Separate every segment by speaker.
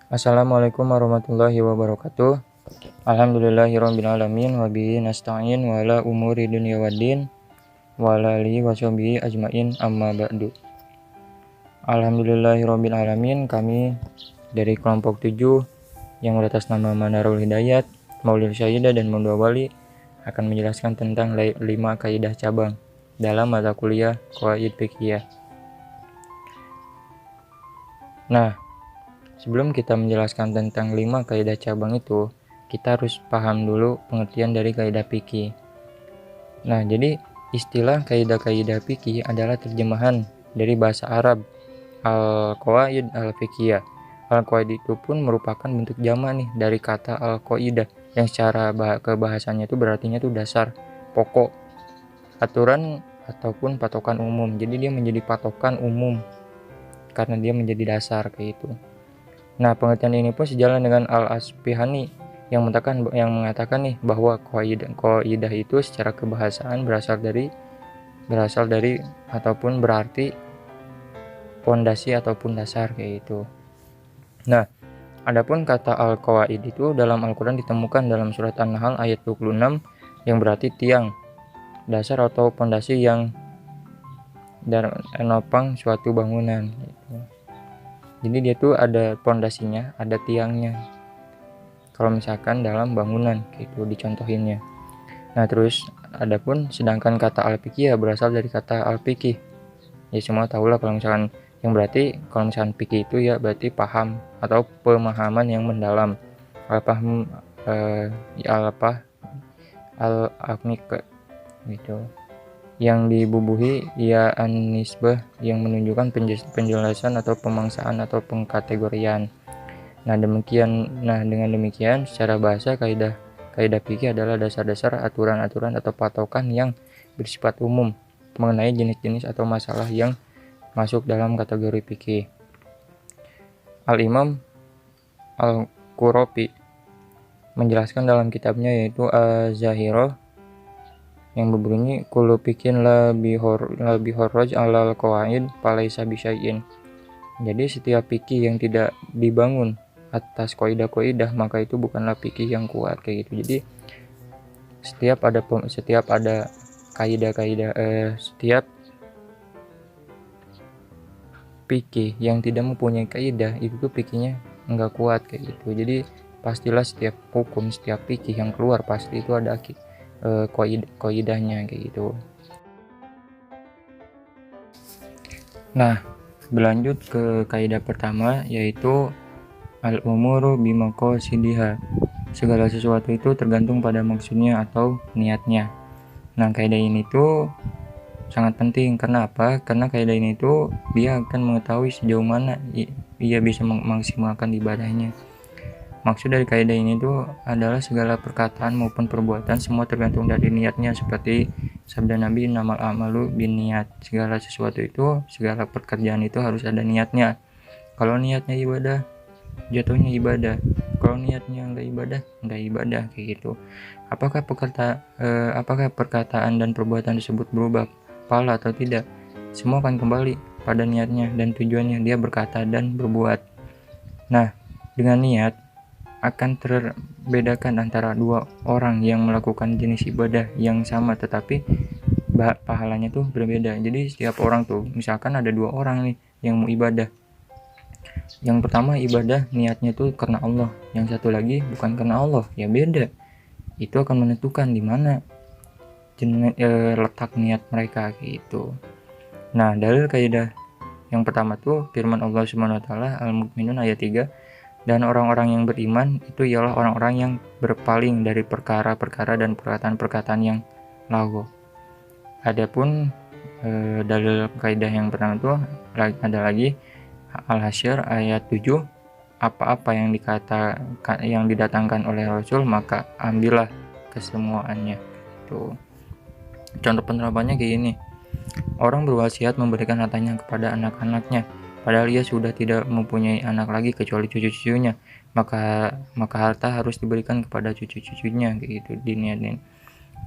Speaker 1: Assalamualaikum warahmatullahi wabarakatuh. Alhamdulillahirabbil alamin wa bihi nasta'in wa ala umuri dunya waddin wa ala alihi washabihi ajmain amma ba'du. Alhamdulillahirabbil alamin, kami dari kelompok 7 yang beratas nama Manarul Hidayat, Maulid Syahidah dan Mondua Wali akan menjelaskan tentang 5 kaidah cabang dalam mata kuliah Qawaid Fiqhiyah. Nah, sebelum kita menjelaskan tentang 5 kaidah cabang itu, kita harus paham dulu pengertian dari kaidah fikih. Nah, jadi istilah kaidah-kaidah fikih adalah terjemahan dari bahasa Arab al-qawaid al-fiqhiyah. Al-qawaid itu pun merupakan bentuk jamak nih dari kata al-qaidah yang secara kebahasannya itu berartinya tuh dasar, pokok, aturan ataupun patokan umum. Jadi dia menjadi patokan umum karena dia menjadi dasar kayak itu. Nah, pengertian ini pun sejalan dengan Al-Asbihani yang mengatakan nih bahwa qaidah itu secara kebahasaan berasal dari ataupun berarti pondasi ataupun dasar kayak itu. Nah, adapun kata al-qawaid itu dalam Al-Qur'an ditemukan dalam surat An-Nahl ayat 26 yang berarti tiang, dasar atau pondasi yang menopang suatu bangunan gitu. Jadi dia tuh ada pondasinya, ada tiangnya. Kalau misalkan dalam bangunan gitu dicontohinnya. Nah, terus adapun sedangkan kata al-fiqih berasal dari kata al-fiqih. Ya semua tahulah kalau misalkan yang berarti kalau misalkan fikih itu ya berarti paham atau pemahaman yang mendalam. Al-faham al-aqniq gitu. Yang dibubuhi ya an-nisbah yang menunjukkan penjelasan atau pemangsaan atau pengkategorian. Nah, dengan demikian secara bahasa kaidah fikih adalah dasar-dasar aturan-aturan atau patokan yang bersifat umum mengenai jenis-jenis atau masalah yang masuk dalam kategori fikih. Al-Imam Al-Qurafi menjelaskan dalam kitabnya yaitu Az-Zahirah yang berbunyi kullu fiqhin la bihorraj alal qawaid falaisa bisyai'in. Jadi setiap fikih yang tidak dibangun atas kaidah-kaidah maka itu bukanlah fikih yang kuat kayak gitu. Jadi setiap ada kaidah-kaidah setiap fikih yang tidak mempunyai kaidah itu tuh fikihnya enggak kuat kayak gitu. Jadi pastilah setiap hukum, setiap fikih yang keluar pasti itu ada kaidahnya kayak gitu. Nah, berlanjut ke kaidah pertama yaitu al-umuru bimaqasidiha. Segala sesuatu itu tergantung pada maksudnya atau niatnya. Nah, kaidah ini tuh sangat penting. Karena apa? Karena kaidah ini tuh dia akan mengetahui sejauh mana ia bisa memaksimalkan ibadahnya. Maksud dari kaidah ini tuh adalah segala perkataan maupun perbuatan semua tergantung dari niatnya, seperti sabda Nabi innamal a'malu binniyat. Segala sesuatu itu, segala pekerjaan itu harus ada niatnya. Kalau niatnya ibadah, jatuhnya ibadah. Kalau niatnya enggak ibadah kayak gitu. Apakah perkataan dan perbuatan tersebut berubah pahala atau tidak? Semua akan kembali pada niatnya dan tujuannya dia berkata dan berbuat. Nah, dengan niat akan terbedakan antara dua orang yang melakukan jenis ibadah yang sama tetapi pahalanya tuh berbeda. Jadi setiap orang tuh, misalkan ada dua orang nih yang mau ibadah. Yang pertama ibadah niatnya tuh karena Allah, yang satu lagi bukan karena Allah, ya beda. Itu akan menentukan di mana letak niat mereka gitu. Nah, dalil kaidah yang pertama tuh firman Allah Subhanahu wa taala Al-Mu'minun ayat 3, dan orang-orang yang beriman itu ialah orang-orang yang berpaling dari perkara-perkara dan perkataan-perkataan yang lagu. Adapun dalil kaidah yang pertama itu ada lagi Al-Hasyr ayat 7, apa-apa yang didatangkan oleh Rasul maka ambillah kesemuanya. Tuh. Contoh penerapannya kayak gini. Orang berwasiat memberikan hartanya kepada anak-anaknya padahal ia sudah tidak mempunyai anak lagi kecuali cucu-cucunya, maka harta harus diberikan kepada cucu-cucunya kayak gitu diniatin.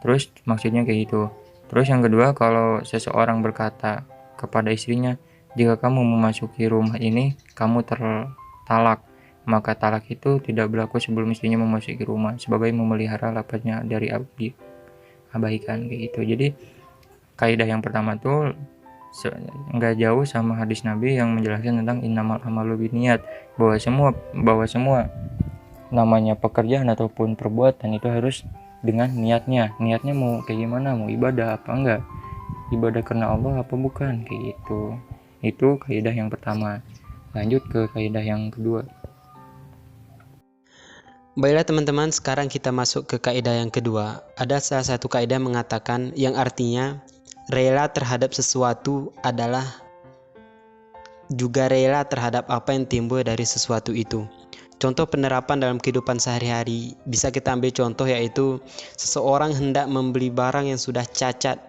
Speaker 1: Terus maksudnya kayak gitu. Terus yang kedua, kalau seseorang berkata kepada istrinya, jika kamu memasuki rumah ini kamu tertalak, maka talak itu tidak berlaku sebelum istrinya memasuki rumah, sebagai memelihara lapasnya dari abaikan kayak gitu. Jadi kaidah yang pertama tuh nggak jauh sama hadis Nabi yang menjelaskan tentang innamal amalu binniyat, bahwa semua namanya pekerjaan ataupun perbuatan itu harus dengan niatnya mau kayak gimana, mau ibadah apa enggak, ibadah karena Allah apa bukan, kayak gitu. Itu kaidah yang pertama. Lanjut ke kaidah yang kedua.
Speaker 2: Baiklah teman-teman, sekarang kita masuk ke kaidah yang kedua. Ada salah satu kaidah mengatakan yang artinya rela terhadap sesuatu adalah juga rela terhadap apa yang timbul dari sesuatu itu. Contoh penerapan dalam kehidupan sehari-hari bisa kita ambil contoh, yaitu seseorang hendak membeli barang yang sudah cacat.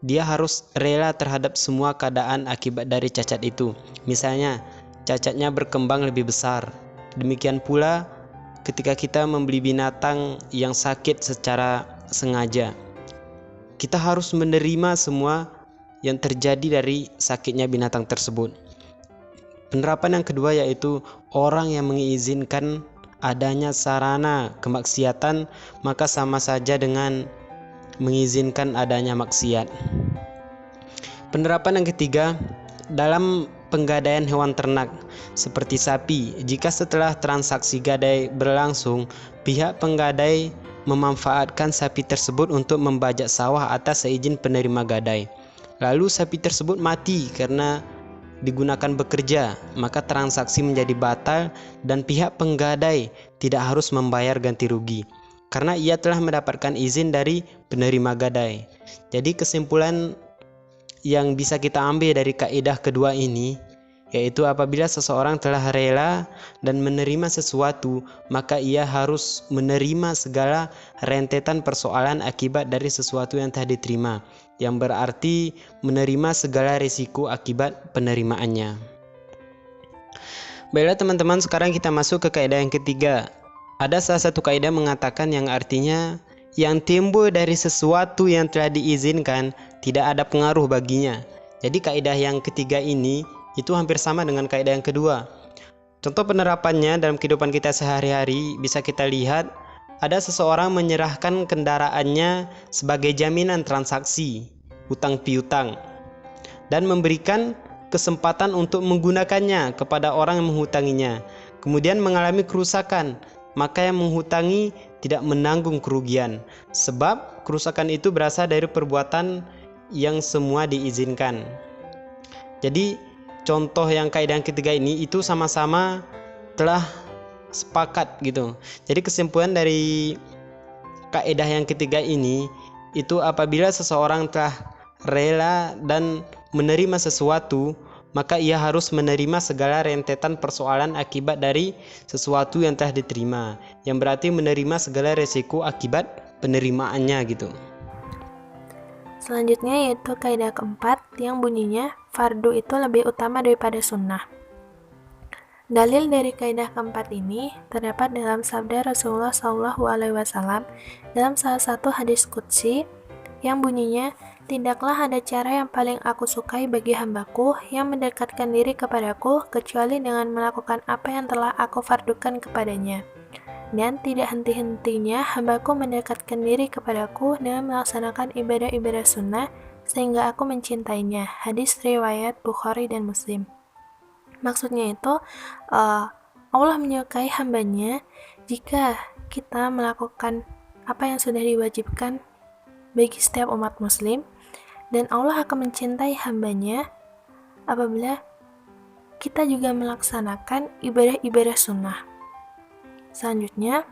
Speaker 2: Dia harus rela terhadap semua keadaan akibat dari cacat itu. Misalnya, cacatnya berkembang lebih besar. Demikian pula ketika kita membeli binatang yang sakit secara sengaja. Kita harus menerima semua yang terjadi dari sakitnya binatang tersebut. Penerapan yang kedua yaitu orang yang mengizinkan adanya sarana kemaksiatan, maka sama saja dengan mengizinkan adanya maksiat. Penerapan yang ketiga, dalam penggadaian hewan ternak seperti sapi, jika setelah transaksi gadai berlangsung, pihak penggadai memanfaatkan sapi tersebut untuk membajak sawah atas seizin penerima gadai. Lalu sapi tersebut mati karena digunakan bekerja, maka transaksi menjadi batal dan pihak penggadai tidak harus membayar ganti rugi karena ia telah mendapatkan izin dari penerima gadai. Jadi kesimpulan yang bisa kita ambil dari kaidah kedua ini yaitu apabila seseorang telah rela dan menerima sesuatu, maka ia harus menerima segala rentetan persoalan akibat dari sesuatu yang telah diterima, yang berarti menerima segala risiko akibat penerimaannya. Baiklah teman-teman, sekarang kita masuk ke kaidah yang ketiga. Ada salah satu kaidah mengatakan yang artinya yang timbul dari sesuatu yang telah diizinkan tidak ada pengaruh baginya. Jadi kaidah yang ketiga ini itu hampir sama dengan kaidah yang kedua. Contoh penerapannya dalam kehidupan kita sehari-hari bisa kita lihat, ada seseorang menyerahkan kendaraannya sebagai jaminan transaksi hutang piutang dan memberikan kesempatan untuk menggunakannya kepada orang yang menghutanginya, kemudian mengalami kerusakan, maka yang menghutangi tidak menanggung kerugian, sebab kerusakan itu berasal dari perbuatan yang semua diizinkan. Jadi contoh yang kaidah yang ketiga ini itu sama-sama telah sepakat gitu. Jadi kesimpulan dari kaidah yang ketiga ini itu apabila seseorang telah rela dan menerima sesuatu, maka ia harus menerima segala rentetan persoalan akibat dari sesuatu yang telah diterima, yang berarti menerima segala resiko akibat penerimaannya gitu.
Speaker 3: Selanjutnya yaitu kaidah keempat yang bunyinya fardu itu lebih utama daripada sunnah. Dalil dari kaidah keempat ini terdapat dalam sabda Rasulullah SAW dalam salah satu hadis qudsi yang bunyinya, tidaklah ada cara yang paling aku sukai bagi hambaku yang mendekatkan diri kepadaku kecuali dengan melakukan apa yang telah aku fardukan kepadanya. Dan tidak henti-hentinya hambaku mendekatkan diri kepadaku dengan melaksanakan ibadah-ibadah sunnah sehingga aku mencintainya. Hadis riwayat Bukhari dan Muslim. Maksudnya itu Allah menyukai hambanya jika kita melakukan apa yang sudah diwajibkan bagi setiap umat muslim, dan Allah akan mencintai hambanya apabila kita juga melaksanakan ibadah-ibadah sunnah. Selanjutnya,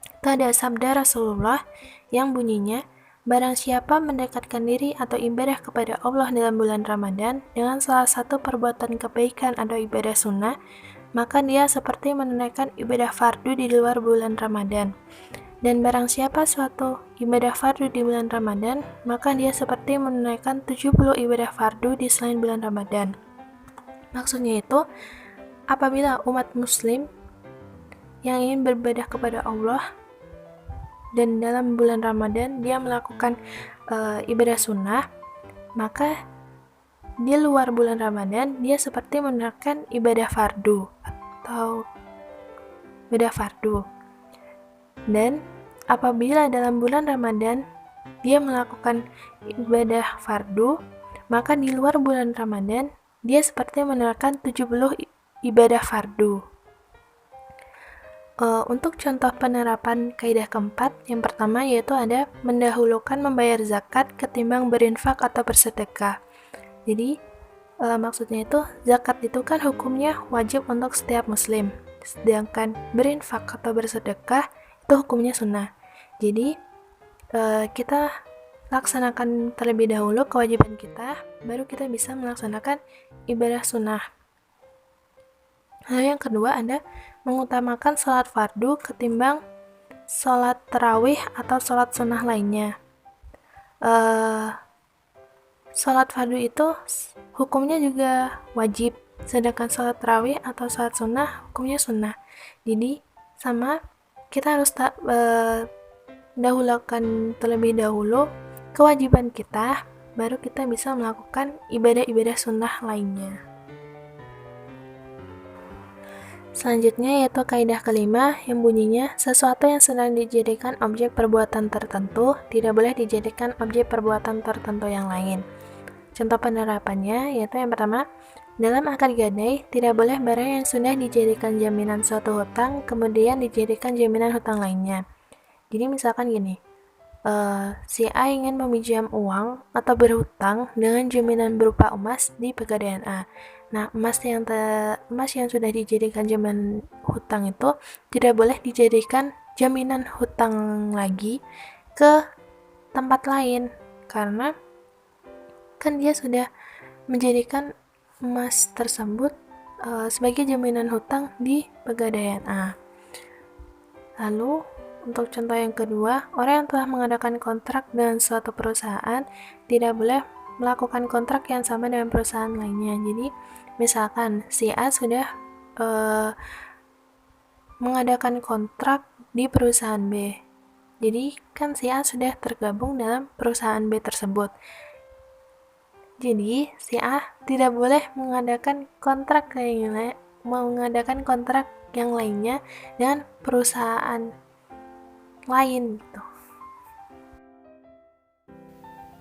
Speaker 3: itu ada sabda Rasulullah yang bunyinya, barang siapa mendekatkan diri atau ibadah kepada Allah dalam bulan Ramadan dengan salah satu perbuatan kebaikan atau ibadah sunnah, maka dia seperti menunaikan ibadah fardu di luar bulan Ramadan. Dan barang siapa suatu ibadah fardu di bulan Ramadan, maka dia seperti menunaikan 70 ibadah fardu di selain bulan Ramadan. Maksudnya itu, apabila umat muslim yang ingin beribadah kepada Allah dan dalam bulan Ramadan dia melakukan ibadah sunnah, maka di luar bulan Ramadan dia seperti menunaikan ibadah fardu atau ibadah fardu. Dan apabila dalam bulan Ramadan dia melakukan ibadah fardu, maka di luar bulan Ramadan dia seperti menerapkan 70 ibadah fardu. Untuk contoh penerapan kaidah keempat, yang pertama yaitu ada mendahulukan membayar zakat ketimbang berinfak atau bersedekah. Jadi maksudnya itu zakat itu kan hukumnya wajib untuk setiap muslim, sedangkan berinfak atau bersedekah itu hukumnya sunnah. Jadi kita laksanakan terlebih dahulu kewajiban kita, baru kita bisa melaksanakan ibadah sunnah. Lalu yang kedua ada mengutamakan sholat fardu ketimbang sholat tarawih atau sholat sunnah lainnya. Sholat fardu itu hukumnya juga wajib, sedangkan sholat tarawih atau sholat sunnah hukumnya sunnah. Jadi sama, kita harus dahulukan terlebih dahulu kewajiban kita, baru kita bisa melakukan ibadah-ibadah sunnah lainnya. Selanjutnya yaitu kaidah kelima yang bunyinya sesuatu yang sedang dijadikan objek perbuatan tertentu tidak boleh dijadikan objek perbuatan tertentu yang lain. Contoh penerapannya yaitu yang pertama, dalam akad gadai tidak boleh barang yang sudah dijadikan jaminan suatu hutang kemudian dijadikan jaminan hutang lainnya. Jadi misalkan gini, si A ingin meminjam uang atau berhutang dengan jaminan berupa emas di Pegadaian A. Nah, emas yang sudah dijadikan jaminan hutang itu tidak boleh dijadikan jaminan hutang lagi ke tempat lain, karena kan dia sudah menjadikan emas tersebut sebagai jaminan hutang di Pegadaian A. Lalu untuk contoh yang kedua, orang yang telah mengadakan kontrak dengan suatu perusahaan tidak boleh melakukan kontrak yang sama dengan perusahaan lainnya. Jadi misalkan si A sudah mengadakan kontrak di perusahaan B, jadi kan si A sudah tergabung dalam perusahaan B tersebut. Jadi si A tidak boleh mengadakan kontrak yang lainnya dengan perusahaan lain gitu.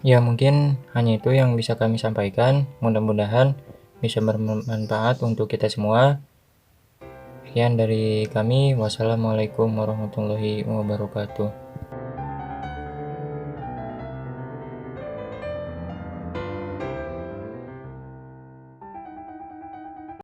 Speaker 1: Ya mungkin hanya itu yang bisa kami sampaikan, mudah-mudahan bisa bermanfaat untuk kita semua. Sekian dari kami, wassalamualaikum warahmatullahi wabarakatuh.